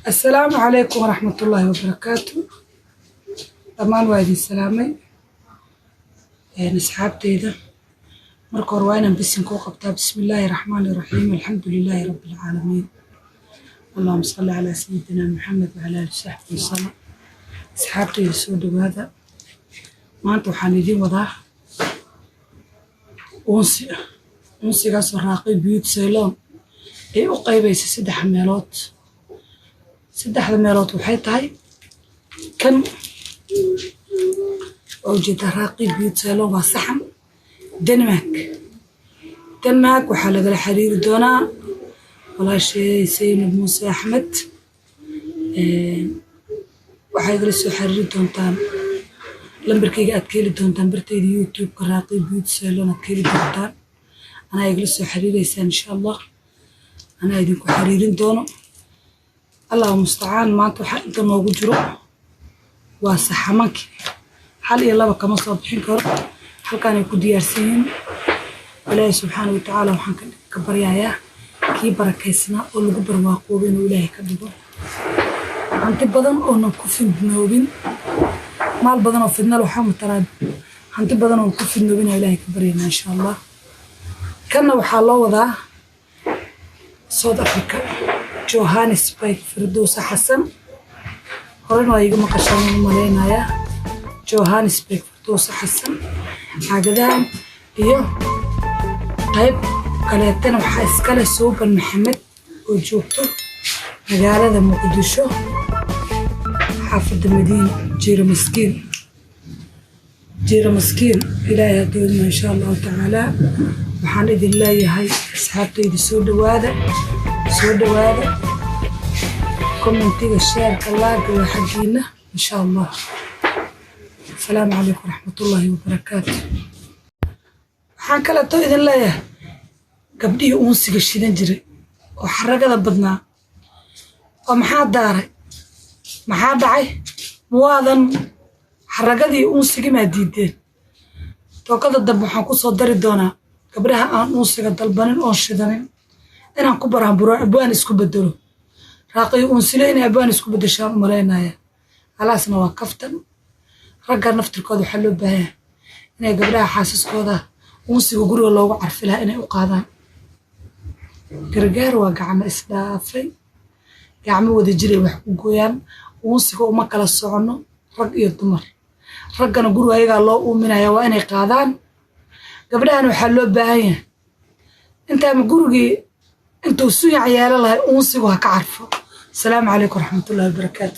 السلام عليكم ورحمة الله وبركاته. أمان وايدي السلامي أصحابتي ده مركور وانا بسم قبطة بسم الله الرحمن الرحيم الحمد لله رب العالمين اللهم صل على سيدنا محمد وعلى آله وصحبه وسلم. أصحابتي يسود هذا ما أنتوا حامدين وضع أنسي قصر راقي بيوت سيلون أي أقيبة سدح ميلات سدح ميلات وحيت هاي كم أوجد راقي بيوت سيلون وصحن دنمارك وحلق الحرير دونا والله شيء سيد موسى أحمد وحيجلسوا حرير دونتان لمبركي أتكلم دونتان برتي يوتيوب كراقي بيوت سيلون أتكلم دونتان أنا يجلسوا حرير إن شاء الله أنا يديكوا حريرين دونو الله مستعان ما أنتوا حق موجود جروح وصحمك حال يلا بك مصابحين كر حال كانوا كديارسين الله سبحانه وتعالى وحنك كبريايا كي بركيسنا أول جبر واقوبين ولاهي كذبوا عن تبضن أو نكفين بنوبين مال بدن وفدنا له حام ترى عن تبضن ونكفين بنوبين ولاهي كبرينا إن شاء الله كنا وحلا وذا صوت أفريقيا جوهانسبرغ فردوس حسن هورن وايجو مكشان مالينا يا جوهانسبرغ فردوس حسن عقدان iyo qayb kaleetana waxa iskale Suuban Maxamed oo joogto magaalada Muqdisho xaafadda Madiina Jeera Maskiin ilaahay doona insha Allah taala waxaan idin leeyahay asxaabtayda soo dhawaada كومنتيga sheerka laga waxaadina insha Allah. السلام عليكم ورحمة الله وبركاته. waxaan kala too idin leeyahay gabdhii uunsiga shidan jiray oo xaragada badnaa oo maxaa dhacay muwaadan xaragadii uunsiga ma diideen tookada dab waxaan ku soo dari doonaa gabdhaha aan uunsiga dalbanin oo shidanin inaan ku baraanburo abaan isku bedelo raaqay uunsile in abaan isku bedeshaan u maleynaya halaasna waa kaftan ragga naftirkooda waxa loo baahan inay gabdhaha xaasaskooda uunsiga guriga loogu carfi lahaa inay u qaadaan gargaar waa gacmo isdhaafay gacmo wada jiray wax ku gooyaan uunsiga uma kala socono rag iyo dumar raggana guriga ayaga loo uuminaya waa inay qaadaan gabdhahana waxa loo baahan yahay inta ma gurigii intuu suuq yeelan lahay uunsiga ha ka carfo. السلام عليكم ورحمة الله وبركاته.